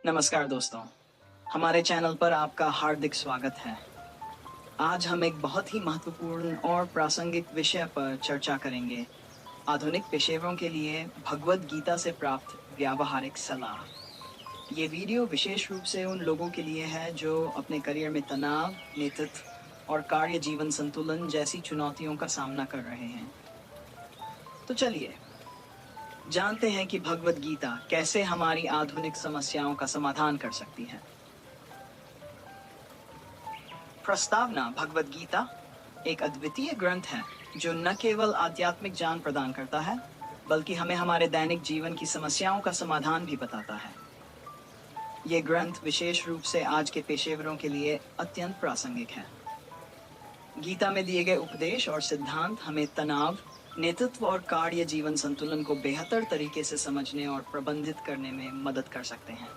नमस्कार दोस्तों, हमारे चैनल पर आपका हार्दिक स्वागत है। आज हम एक बहुत ही महत्वपूर्ण और प्रासंगिक विषय पर चर्चा करेंगे। आधुनिक पेशेवरों के लिए भगवद गीता से प्राप्त व्यावहारिक सलाह। ये वीडियो विशेष रूप से उन लोगों के लिए है जो अपने करियर में तनाव, नेतृत्व और कार्य जीवन संतुलन जैसी चुनौतियों का सामना कर रहे हैं। तो चलिए जानते हैं कि भगवद गीता कैसे हमारी आधुनिक समस्याओं का समाधान कर सकती है। प्रस्तावना: भगवद गीता एक अद्वितीय ग्रंथ है जो न केवल आध्यात्मिक ज्ञान प्रदान करता है, बल्कि हमें हमारे दैनिक जीवन की समस्याओं का समाधान भी बताता है। ये ग्रंथ विशेष रूप से आज के पेशेवरों के लिए अत्यंत प्रासंगिक है। गीता में दिए गए उपदेश और सिद्धांत हमें तनाव, नेतृत्व और कार्य जीवन संतुलन को बेहतर तरीके से समझने और प्रबंधित करने में मदद कर सकते हैं।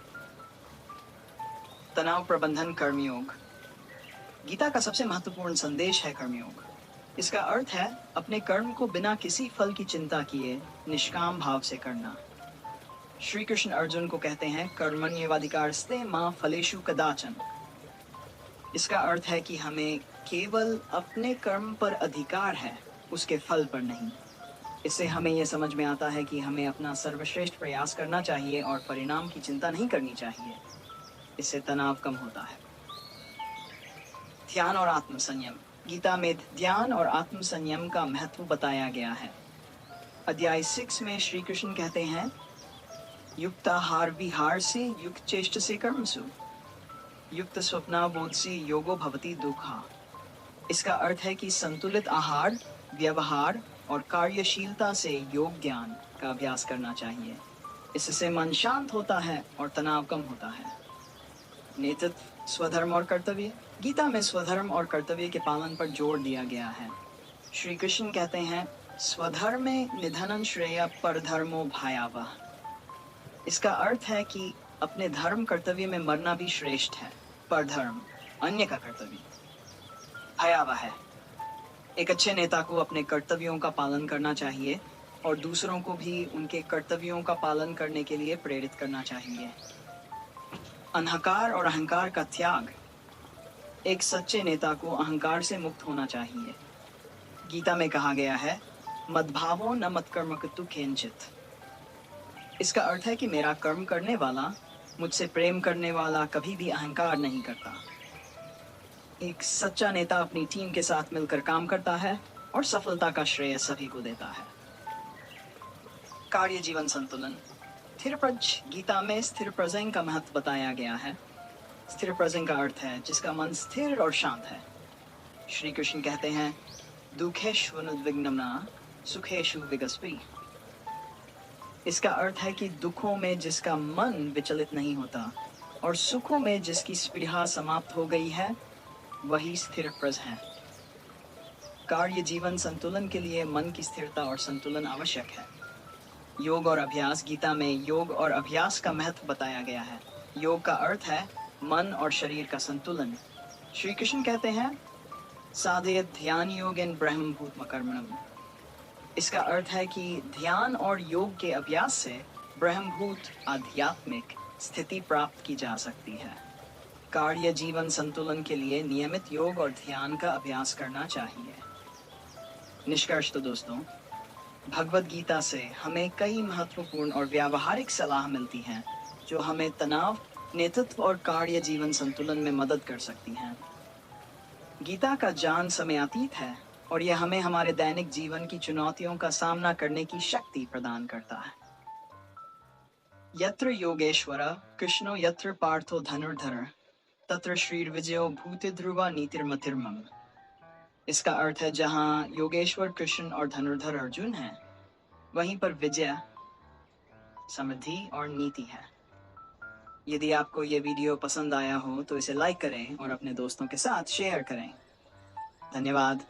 तनाव प्रबंधन कर्मयोग। गीता का सबसे महत्वपूर्ण संदेश है कर्मयोग। इसका अर्थ है अपने कर्म को बिना किसी फल की चिंता किए निष्काम भाव से करना। श्री कृष्ण अर्जुन को कहते हैं कर्मण्येवाधिकारस्ते मा फलेषु कदाचन। इसका अर्थ है कि हमें केवल अपने कर्म पर अधिकार है, उसके फल पर नहीं। इससे हमें यह समझ में आता है कि हमें अपना सर्वश्रेष्ठ प्रयास करना चाहिए और परिणाम की चिंता नहीं करनी चाहिए। इससे तनाव कम होता है। ध्यान और आत्म संयम। गीता में ध्यान और आत्म संयम का महत्व बताया गया है। अध्याय 6 में श्री कृष्ण कहते हैं युक्ताहार विहार से युक्त चेष्ट से कर्मसु युक्त स्वप्नाबोध से योगो भवति दुखा। इसका अर्थ है कि संतुलित आहार, व्यवहार और कार्यशीलता से योग ज्ञान का अभ्यास करना चाहिए। इससे मन शांत होता है और तनाव कम होता है। नेतृत्व, स्वधर्म और कर्तव्य। गीता में स्वधर्म और कर्तव्य के पालन पर जोर दिया गया है। श्री कृष्ण कहते हैं स्वधर्मे निधनं श्रेय परधर्मो भयावह। इसका अर्थ है कि अपने धर्म कर्तव्य में मरना भी श्रेष्ठ है। परधर्म अन्य का कर्तव्य भयावह है। एक अच्छे नेता को अपने कर्तव्यों का पालन करना चाहिए और दूसरों को भी उनके कर्तव्यों का पालन करने के लिए प्रेरित करना चाहिए। अहंकार और अहंकार का त्याग। एक सच्चे नेता को अहंकार से मुक्त होना चाहिए। गीता में कहा गया है मद्भावो न मत्कर्म कृतु केनचित। इसका अर्थ है कि मेरा कर्म करने वाला, मुझसे प्रेम करने वाला कभी भी अहंकार नहीं करता। एक सच्चा नेता अपनी टीम के साथ मिलकर काम करता है और सफलता का श्रेय सभी को देता है। कार्य जीवन संतुलन। स्थिर प्रज्ञ। गीता में स्थिर प्रज्ञ का महत्व बताया गया है। स्थिर प्रज्ञ का अर्थ है जिसका मन स्थिर और शांत है। श्री कृष्ण कहते हैं दुखेषु अनुद्विग्नम्ना सुखेषु विगस्पि। इसका अर्थ है कि दुखों में जिसका मन विचलित नहीं होता और सुखों में जिसकी स्पृहा समाप्त हो गई है, वही स्थिर प्रज्ञ है। कार्य जीवन संतुलन के लिए मन की स्थिरता और संतुलन आवश्यक है। योग और अभ्यास। गीता में योग और अभ्यास का महत्व बताया गया है। योग का अर्थ है मन और शरीर का संतुलन। श्री कृष्ण कहते हैं साधयेत् ध्यान योगेन ब्रह्मभूत कर्मणम। इसका अर्थ है कि ध्यान और योग के अभ्यास से ब्रह्मभूत आध्यात्मिक स्थिति प्राप्त की जा सकती है। कार्य जीवन संतुलन के लिए नियमित योग और ध्यान का अभ्यास करना चाहिए। निष्कर्ष तो दोस्तों, भगवद गीता से हमें कई महत्वपूर्ण और व्यावहारिक सलाह मिलती हैं जो हमें तनाव, नेतृत्व और कार्य जीवन संतुलन में मदद कर सकती हैं। गीता का ज्ञान समयातीत है और यह हमें हमारे दैनिक जीवन की चुनौतियों का सामना करने की शक्ति प्रदान करता है। यत्र योगेश्वर कृष्णो यत्र पार्थो धनुर्धर तत्र श्रीर्विजयो भूति ध्रुवा नीतिर्मतिर्मम। इसका अर्थ है जहाँ योगेश्वर कृष्ण और धनुर्धर अर्जुन हैं, वहीं पर विजय, समृद्धि और नीति है। यदि आपको ये वीडियो पसंद आया हो तो इसे लाइक करें और अपने दोस्तों के साथ शेयर करें। धन्यवाद।